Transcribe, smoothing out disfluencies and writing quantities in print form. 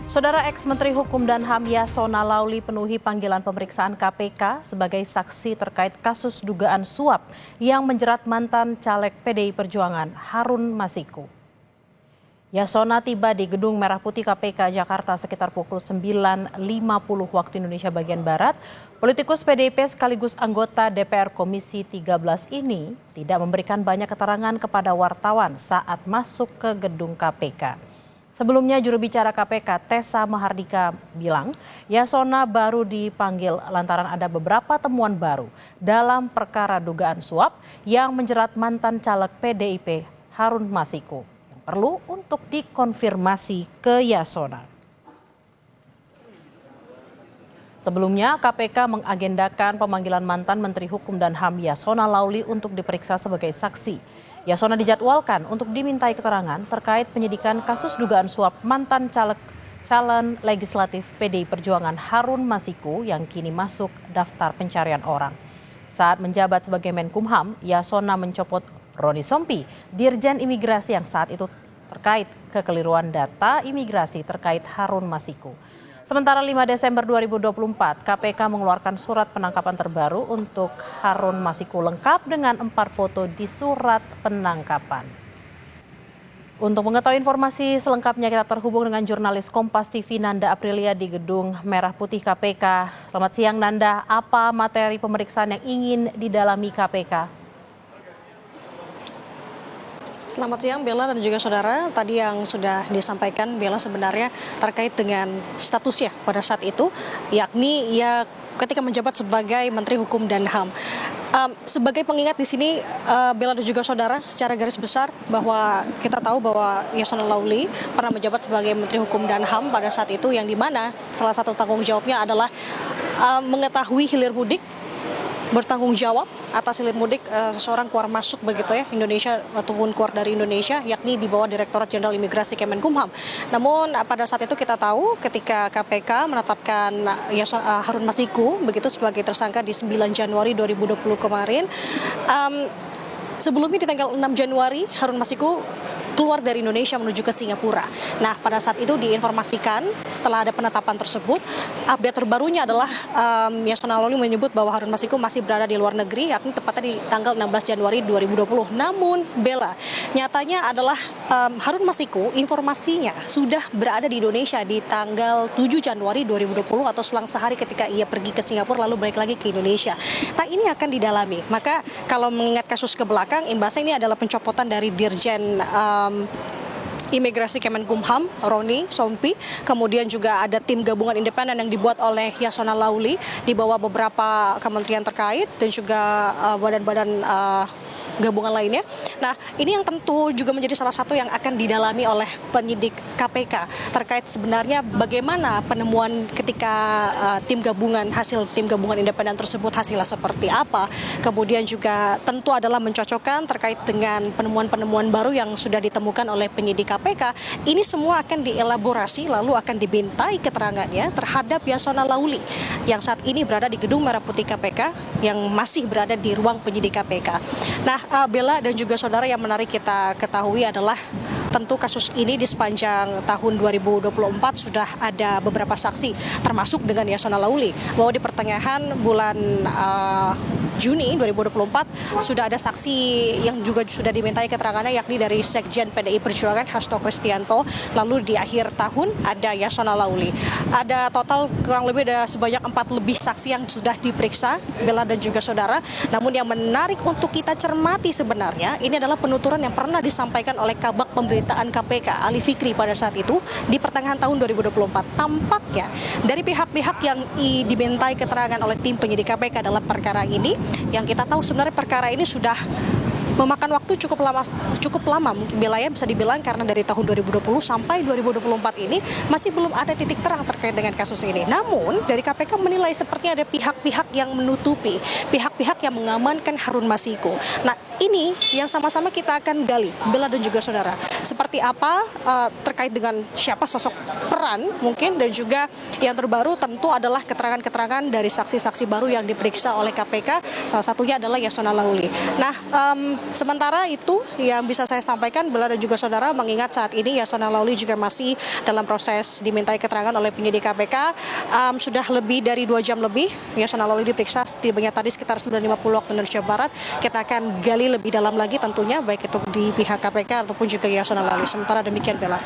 Saudara ex-Menteri Hukum dan HAM Yasona Lauli penuhi panggilan pemeriksaan KPK sebagai saksi terkait kasus dugaan suap yang menjerat mantan caleg PDI Perjuangan Harun Masiku. Yasona tiba di Gedung Merah Putih KPK Jakarta sekitar pukul 9.50 waktu Indonesia bagian Barat. Politikus PDIP sekaligus anggota DPR Komisi 13 ini tidak memberikan banyak keterangan kepada wartawan saat masuk ke gedung KPK. Sebelumnya juru bicara KPK Tessa Mahardika bilang Yasona baru dipanggil lantaran ada beberapa temuan baru dalam perkara dugaan suap yang menjerat mantan caleg PDIP Harun Masiku yang perlu untuk dikonfirmasi ke Yasona. Sebelumnya KPK mengagendakan pemanggilan mantan Menteri Hukum dan HAM Yasona Lauli untuk diperiksa sebagai saksi. Yasona dijadwalkan untuk dimintai keterangan terkait penyidikan kasus dugaan suap mantan calon legislatif PDI Perjuangan Harun Masiku yang kini masuk daftar pencarian orang. Saat menjabat sebagai Menkumham, Yasona mencopot Roni Sompi, Dirjen Imigrasi yang saat itu terkait kekeliruan data imigrasi terkait Harun Masiku. Sementara 5 Desember 2024, KPK mengeluarkan surat penangkapan terbaru untuk Harun Masiku lengkap dengan 4 foto di surat penangkapan. Untuk mengetahui informasi selengkapnya kita terhubung dengan jurnalis Kompas TV Nanda Aprilia di Gedung Merah Putih KPK. Selamat siang Nanda, apa materi pemeriksaan yang ingin didalami KPK? Selamat siang Bella dan juga saudara. Tadi yang sudah disampaikan Bella sebenarnya terkait dengan statusnya pada saat itu, yakni ia ketika menjabat sebagai Menteri Hukum dan HAM. Sebagai pengingat di sini Bella dan juga saudara, secara garis besar bahwa kita tahu bahwa Yasona Lauli pernah menjabat sebagai Menteri Hukum dan HAM pada saat itu, yang dimana salah satu tanggung jawabnya adalah mengetahui hilir mudik, bertanggung jawab atas hilir mudik seseorang keluar masuk begitu ya Indonesia ataupun keluar dari Indonesia, yakni di bawah Direktorat Jenderal Imigrasi Kemenkumham. Namun pada saat itu kita tahu ketika KPK menetapkan Harun Masiku begitu sebagai tersangka di 9 Januari 2020 kemarin, sebelumnya di tanggal 6 Januari Harun Masiku keluar dari Indonesia menuju ke Singapura. Nah, pada saat itu diinformasikan setelah ada penetapan tersebut, update terbarunya adalah Yasona Lauli menyebut bahwa Harun Masiku masih berada di luar negeri, yakni tepatnya di tanggal 16 Januari 2020. Namun, Bella, nyatanya adalah Harun Masiku informasinya sudah berada di Indonesia di tanggal 7 Januari 2020 atau selang sehari ketika ia pergi ke Singapura lalu balik lagi ke Indonesia. Nah, ini akan didalami. Maka kalau mengingat kasus ke belakang, imbasnya ini adalah pencopotan dari Dirjen Imigrasi Kemenkumham, Roni Sompi, kemudian juga ada tim gabungan independen yang dibuat oleh Yasona Lauli di bawah beberapa kementerian terkait dan juga badan-badan gabungan lainnya. Nah, ini yang tentu juga menjadi salah satu yang akan didalami oleh penyidik KPK terkait sebenarnya bagaimana penemuan ketika hasil tim gabungan independen tersebut hasilnya seperti apa. Kemudian juga tentu adalah mencocokkan terkait dengan penemuan-penemuan baru yang sudah ditemukan oleh penyidik KPK. Ini semua akan dielaborasi lalu akan dibintai keterangannya terhadap Yasona Lauli yang saat ini berada di Gedung Merah Putih KPK yang masih berada di ruang penyidik KPK. Nah, Bella dan juga saudara, yang menarik kita ketahui adalah tentu kasus ini di sepanjang tahun 2024 sudah ada beberapa saksi termasuk dengan Yasona Lauli, bahwa di pertengahan bulan Juni 2024 sudah ada saksi yang juga sudah dimintai keterangannya, yakni dari Sekjen PDI Perjuangan Hasto Kristianto. Lalu di akhir tahun ada Yasona Lauli. Ada total kurang lebih ada sebanyak 4 lebih saksi yang sudah diperiksa, Bella dan juga saudara. Namun yang menarik untuk kita cermati sebenarnya ini adalah penuturan yang pernah disampaikan oleh Kabag Pemberitaan KPK Ali Fikri pada saat itu di pertengahan tahun 2024. Tampaknya dari pihak-pihak yang dimintai keterangan oleh tim penyidik KPK dalam perkara ini, yang kita tahu sebenarnya perkara ini sudah memakan waktu cukup lama mungkin Bella ya, bisa dibilang, karena dari tahun 2020 sampai 2024 ini masih belum ada titik terang terkait dengan kasus ini. Namun dari KPK menilai sepertinya ada pihak-pihak yang menutupi, pihak-pihak yang mengamankan Harun Masiku. Nah, ini yang sama-sama kita akan gali, Bella dan juga saudara. Seperti apa terkait dengan siapa sosok peran mungkin, dan juga yang terbaru tentu adalah keterangan-keterangan dari saksi-saksi baru yang diperiksa oleh KPK. Salah satunya adalah Yasona Lauli. Nah, Sementara itu yang bisa saya sampaikan, Bella dan juga saudara, mengingat saat ini Yasona Lauli juga masih dalam proses dimintai keterangan oleh penyidik KPK. Sudah lebih dari 2 jam lebih Yasona Lauli diperiksa, setibanya tadi sekitar 9.50 waktu Indonesia Barat. Kita akan gali lebih dalam lagi tentunya, baik itu di pihak KPK ataupun juga Yasona Lauli. Sementara demikian, Bella.